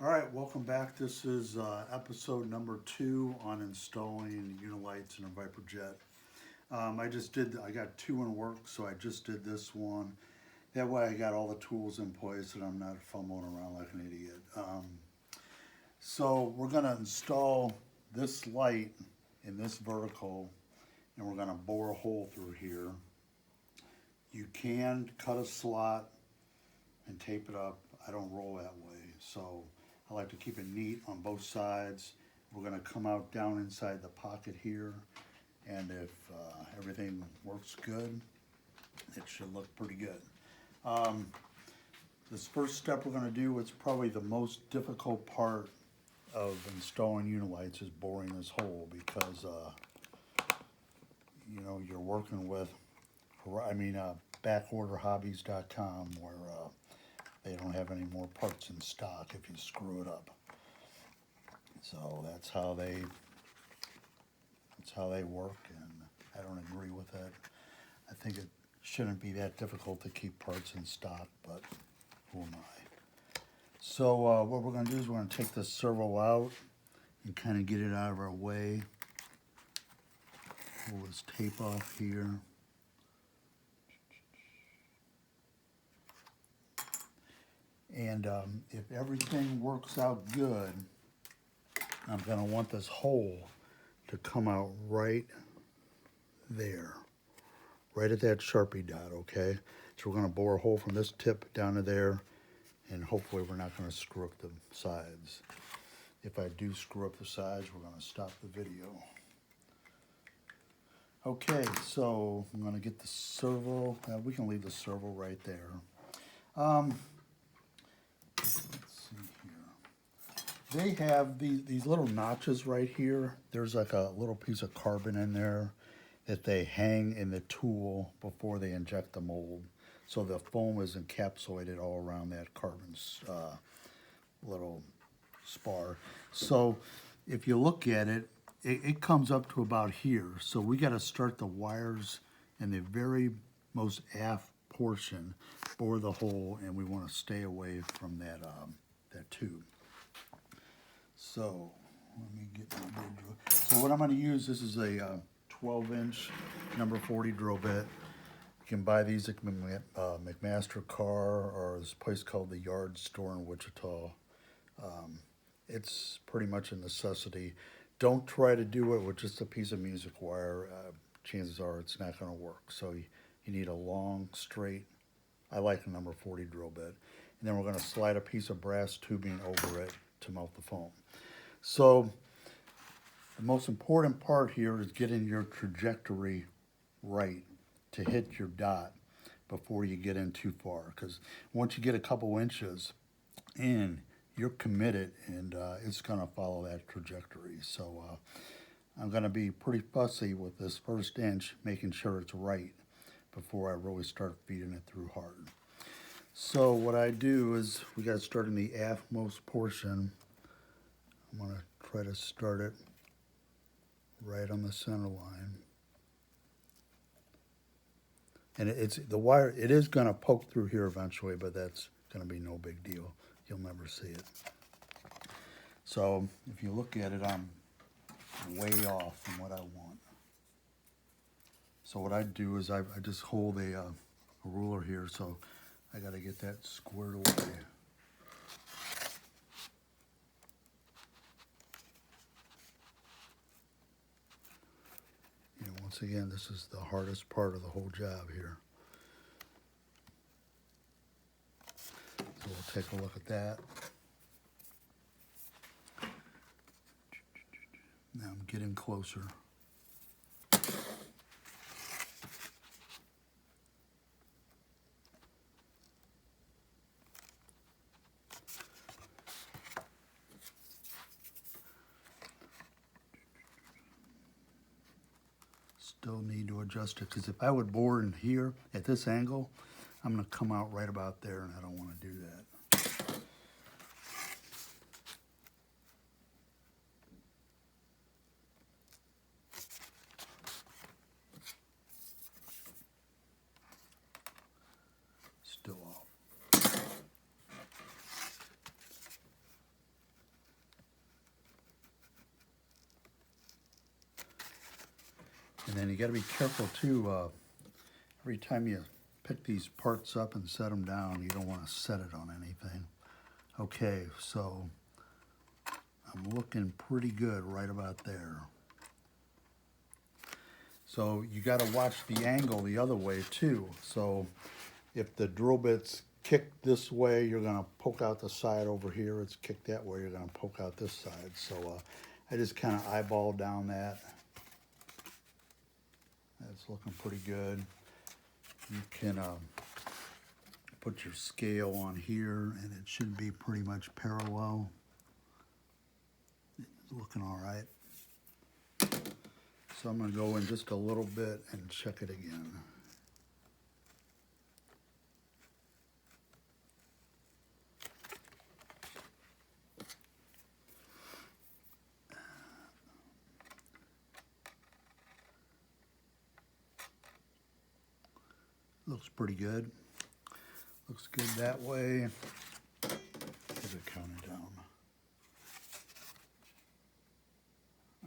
All right, welcome back. This is episode number 2 on installing unilights in a Viper Jet. I got 2 in work, so I just did this one. That way I got all the tools in place and I'm not fumbling around like an idiot. So we're gonna install this light in this vertical and we're gonna bore a hole through here. You can cut a slot and tape it up. I don't roll that way, so I like to keep it neat on both sides. We're gonna come out down inside the pocket here, and if everything works good, it should look pretty good. This first step we're gonna do, it's probably the most difficult part of installing unilights, is boring this hole, because you know, you're working with, backorderhobbies.com, where they don't have any more parts in stock if you screw it up. So that's how they work, and I don't agree with that. I think it shouldn't be that difficult to keep parts in stock, but who am I? So what we're going to do is we're going to take this servo out and kind of get it out of our way. Pull this tape off here. And if everything works out good, I'm going to want this hole to come out right there, right at that Sharpie dot, okay? So we're going to bore a hole from this tip down to there, and hopefully we're not going to screw up the sides. If I do screw up the sides, we're going to stop the video. Okay, so I'm going to get the servo. We can leave the servo right there. Let's see here. They have these little notches right here. There's like a little piece of carbon in there that they hang in the tool before they inject the mold. So the foam is encapsulated all around that carbon little spar. So if you look at it, it comes up to about here. So we got to start the wires in the very most aft portion, bore the hole, and we want to stay away from that that tube. So let me get my big drill. So what I'm going to use, this is a 12-inch number 40 drill bit. You can buy these at McMaster Car, or this place called the Yard Store in Wichita. It's pretty much a necessity. Don't try to do it with just a piece of music wire. Chances are it's not going to work. So you need a long, straight, I like a number 40 drill bit. And then we're going to slide a piece of brass tubing over it to melt the foam. So the most important part here is getting your trajectory right to hit your dot before you get in too far. Because once you get a couple inches in, you're committed, and it's going to follow that trajectory. So I'm going to be pretty fussy with this first inch, making sure it's right before I really start feeding it through hard. So what I do is, we got to start in the aftmost portion. I'm going to try to start it right on the center line. And the wire, it is going to poke through here eventually, but that's going to be no big deal. You'll never see it. So if you look at it, I'm way off from what I want. So what I do is I just hold a ruler here, so I got to get that squared away. And once again, this is the hardest part of the whole job here. So we'll take a look at that. Now I'm getting closer. Still need to adjust it, because if I would bore in here at this angle, I'm going to come out right about there, and I don't want to do that. Still off. And then you got to be careful too, every time you pick these parts up and set them down, you don't want to set it on anything. Okay, so I'm looking pretty good right about there. So you got to watch the angle the other way too. So if the drill bit's kicked this way, you're going to poke out the side over here. It's kicked that way, you're going to poke out this side. So I just kind of eyeball down that. That's looking pretty good. You can put your scale on here and it should be pretty much parallel. It's looking all right. So I'm going to go in just a little bit and check it again. Looks pretty good. Looks good that way. Get it counted down.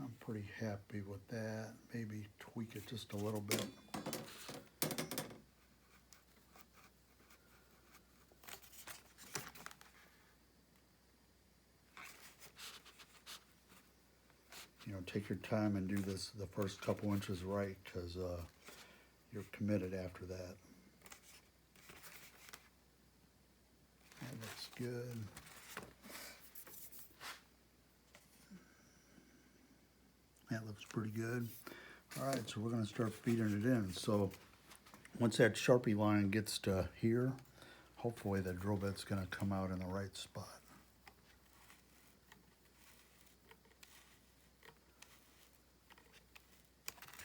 I'm pretty happy with that. Maybe tweak it just a little bit. You know, take your time and do this the first couple inches right, because you're committed after that. That looks good. That looks pretty good. All right, so we're going to start feeding it in. So once that Sharpie line gets to here, hopefully the drill bit's going to come out in the right spot.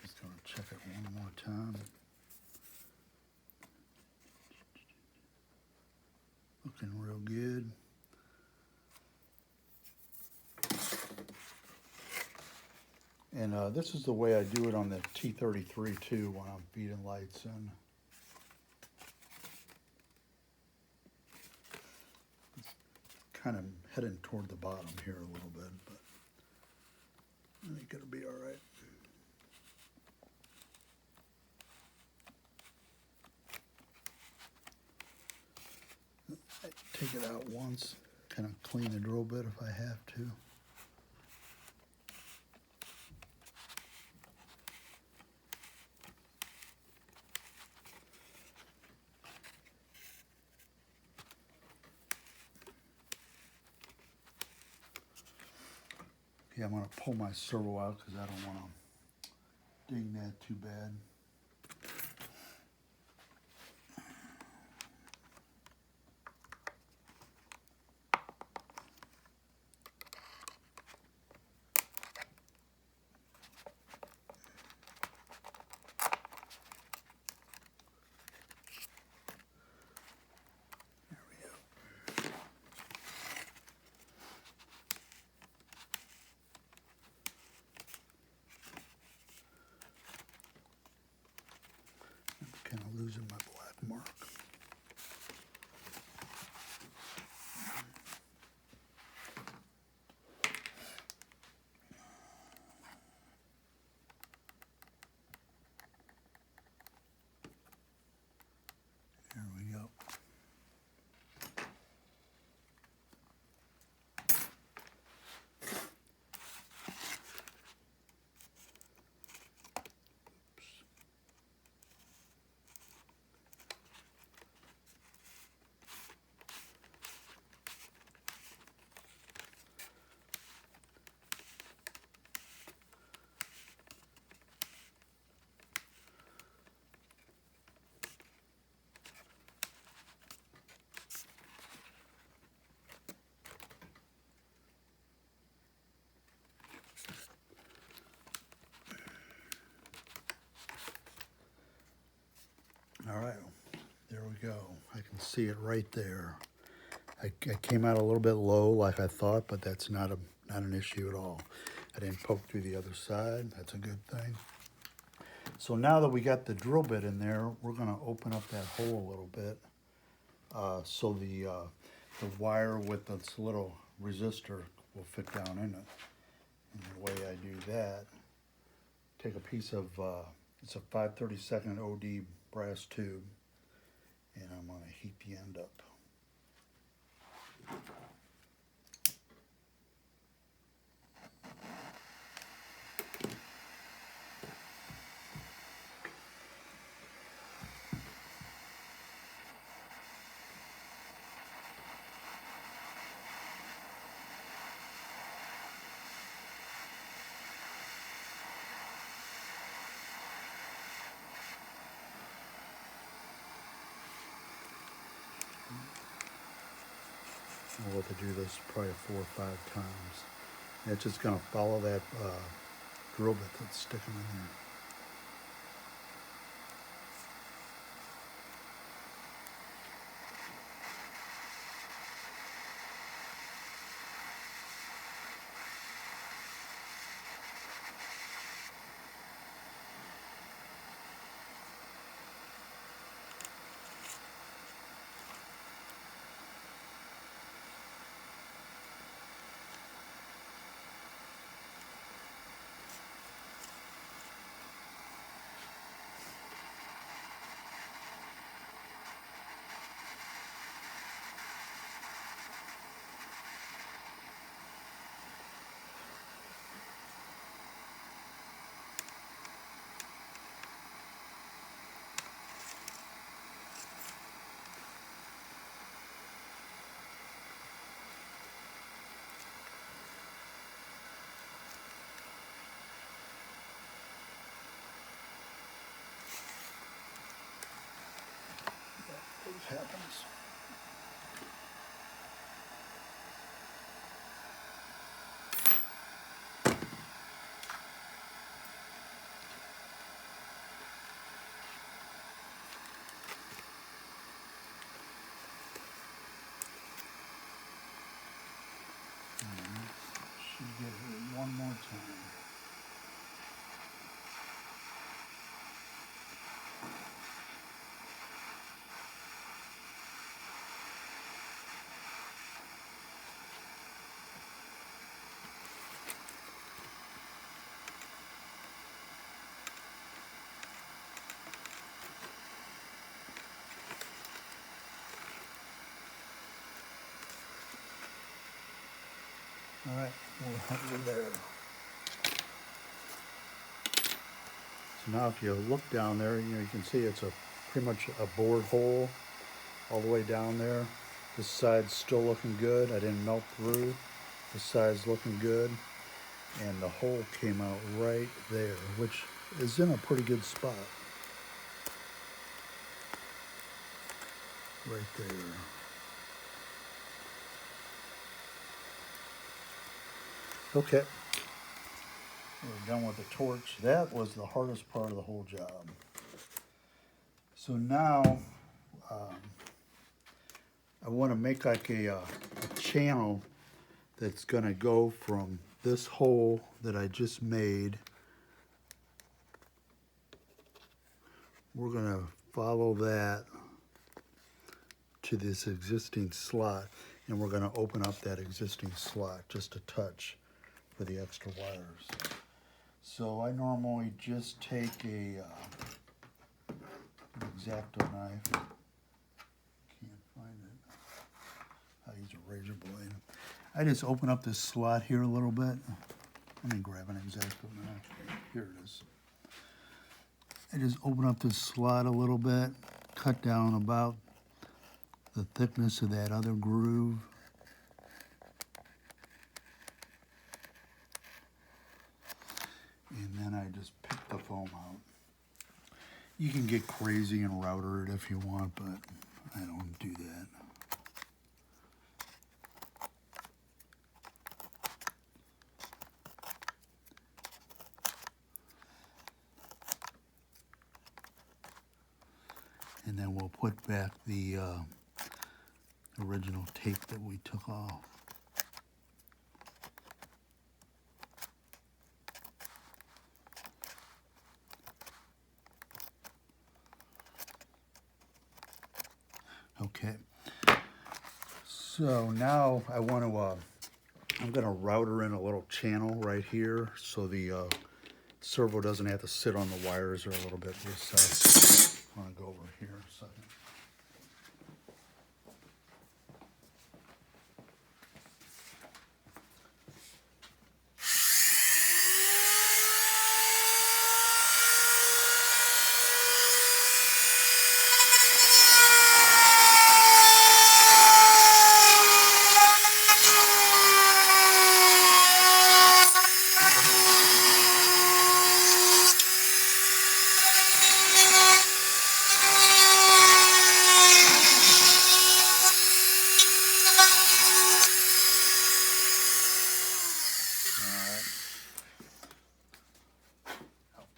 Just going to check it one more time. Looking real good. And this is the way I do it on the T33 too when I'm feeding lights in. It's kind of heading toward the bottom here a little bit, but I think it'll be all right. I take it out once, kind of clean the drill bit if I have to. Okay, I'm going to pull my servo out because I don't want to ding that too bad. Kind of losing my black mark. There we go. All right, there we go. I can see it right there. I came out a little bit low like I thought, but that's not an issue at all. I didn't poke through the other side. That's a good thing. So now that we got the drill bit in there, we're going to open up that hole a little bit so the wire with this little resistor will fit down in it. And the way I do that, take a piece of, it's a 5/32 OD brass tube, and I'm going to heat the end up. I'll have to do this probably 4 or 5 times. And it's just going to follow that drill bit that's sticking in there. Happens. Should get it one more time. All right, we'll have it there. So now if you look down there, you can see it's pretty much a bored hole all the way down there. This side's still looking good. I didn't melt through. This side's looking good. And the hole came out right there, which is in a pretty good spot. Right there. Okay, we're done with the torch. That was the hardest part of the whole job. So now I want to make like a channel that's going to go from this hole that I just made. We're going to follow that to this existing slot, and we're going to open up that existing slot just a touch for the extra wires. So I normally just take an X-Acto knife. Can't find it. I use a razor blade. I just open up this slot here a little bit. Let me grab an X-Acto knife. Here it is. I just open up this slot a little bit, cut down about the thickness of that other groove. And then I just pick the foam out. You can get crazy and router it if you want, but I don't do that. And then we'll put back the original tape that we took off. Okay, so now I want to, I'm going to router in a little channel right here so the servo doesn't have to sit on the wires or a little bit loose. I want to go over here a second.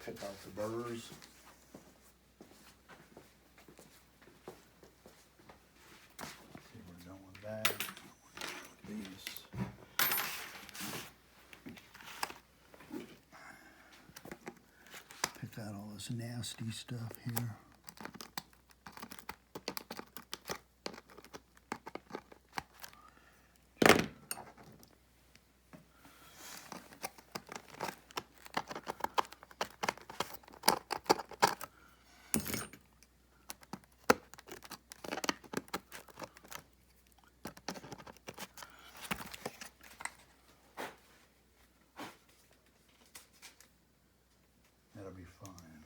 Pick out the burrs. Okay, we're done with that. These. Pick out all this nasty stuff here. That'll be fine.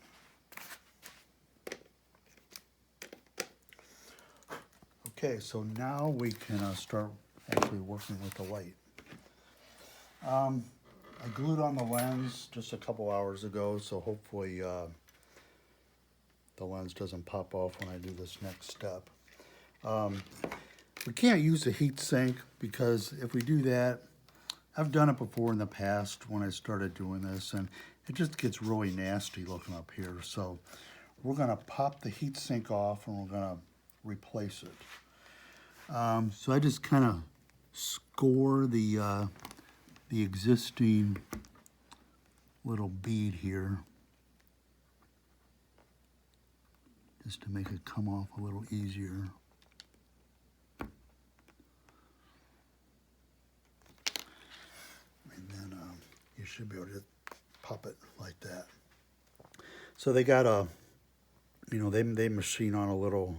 Okay, so now we can start actually working with the light. I glued on the lens just a couple hours ago, so hopefully the lens doesn't pop off when I do this next step. We can't use the heat sink because if we do that, I've done it before in the past when I started doing this, and it just gets really nasty looking up here. So we're gonna pop the heat sink off and we're gonna replace it. So I just kind of score the existing little bead here, just to make it come off a little easier. And then you should be able to pop it like that. So they got a, they machine on a little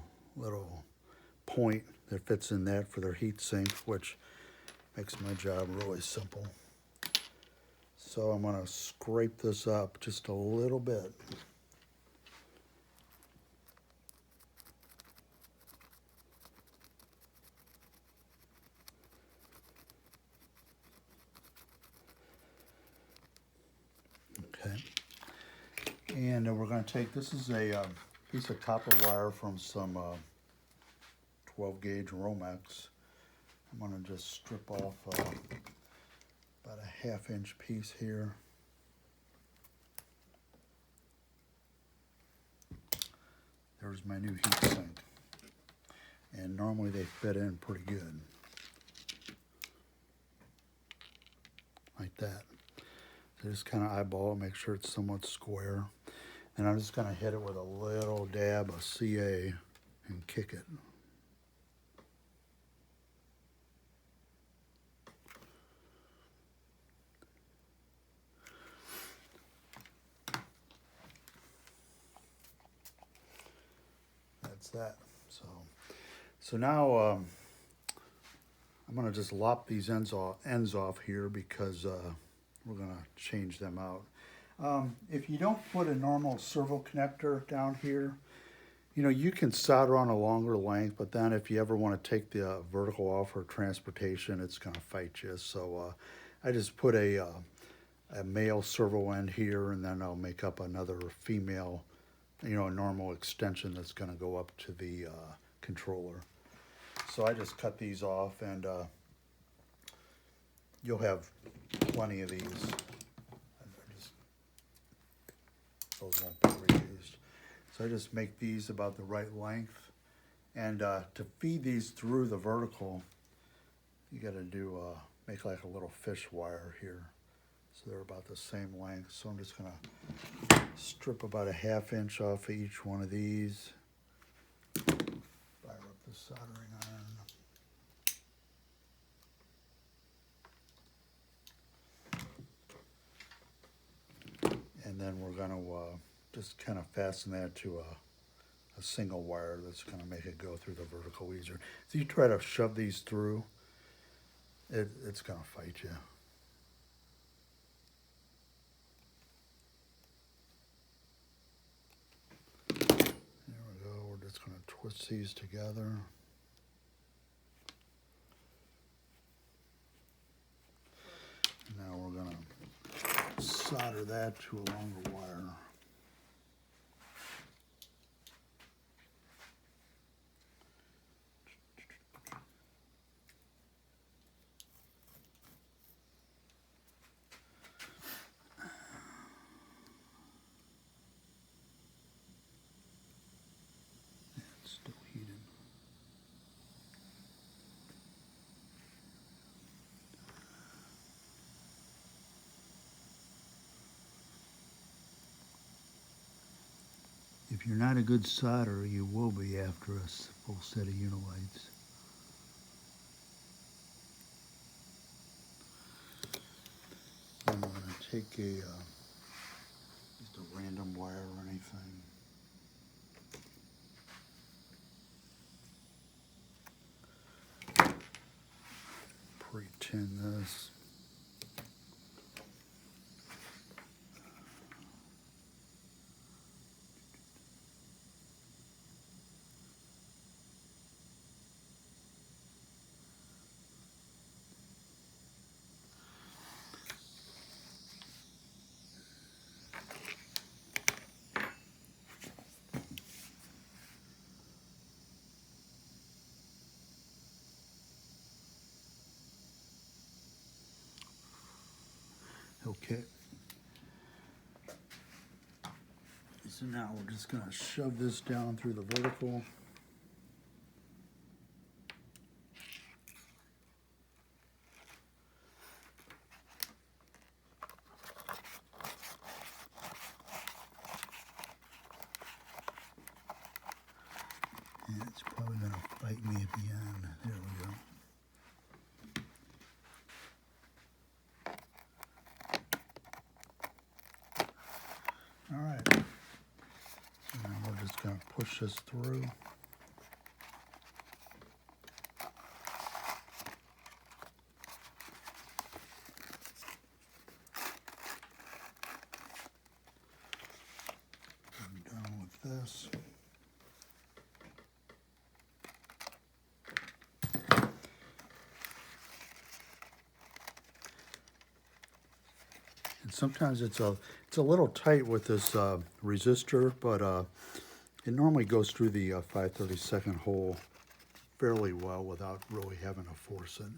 point that fits in that for their heat sink, which makes my job really simple. So I'm gonna scrape this up just a little bit. Okay. And we're gonna take, this is a piece of copper wire from some 12 gauge Romex. I'm gonna just strip off about a 1/2 inch piece here. There's my new heat sink. And normally they fit in pretty good. Like that. So just kind of eyeball it, make sure it's somewhat square. And I'm just gonna hit it with a little dab of CA and kick it. That. So now I'm going to just lop these ends off here because we're going to change them out. If you don't put a normal servo connector down here, you can solder on a longer length, but then if you ever want to take the vertical off for transportation, it's going to fight you. So I just put a male servo end here, and then I'll make up another female, a normal extension that's going to go up to the controller. So I just cut these off, and you'll have plenty of these. Those won't be reused. So I just make these about the right length. And to feed these through the vertical, you got to do make like a little fish wire here. So they're about the same length. So I'm just going to strip about a 1/2 inch off of each one of these. Fire up the soldering iron. And then we're going to just kind of fasten that to a single wire that's going to make it go through the vertical easier. If you try to shove these through, it's going to fight you. There we go. We're just going to twist these together. Now we're going to solder that to a longer wire. It's still heated. If you're not a good solderer, you will be after a full set of unilights. I'm going to take just a random wire or anything. Pre-tin this. Okay. So now we're just going to shove this down through the vertical. And it's probably going to fight me at the end. There we go. All right, so now we're just going to push this through. I'm done with this. And sometimes it's a little tight with this resistor, but it normally goes through the 5/32 hole fairly well without really having to force it.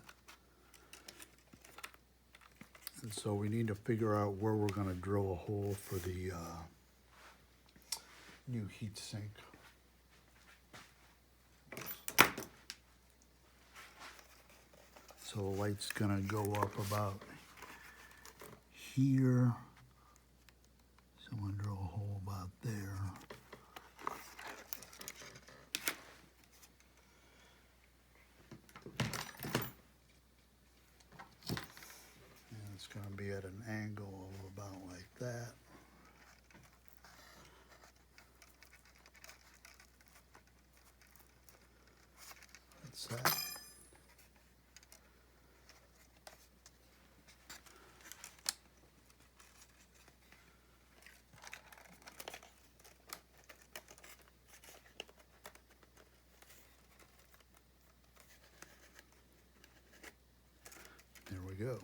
And so we need to figure out where we're going to drill a hole for the new heat sink. So the light's going to go up about here. So I'm going to drill a hole about there. And it's going to be at an angle of about like that. That's that. There we go.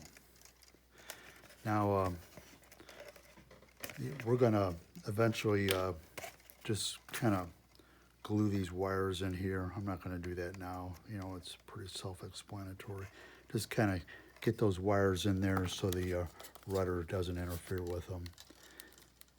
Now, we're going to eventually just kind of glue these wires in here. I'm not going to do that now. You know, it's pretty self-explanatory. Just kind of get those wires in there so the rudder doesn't interfere with them.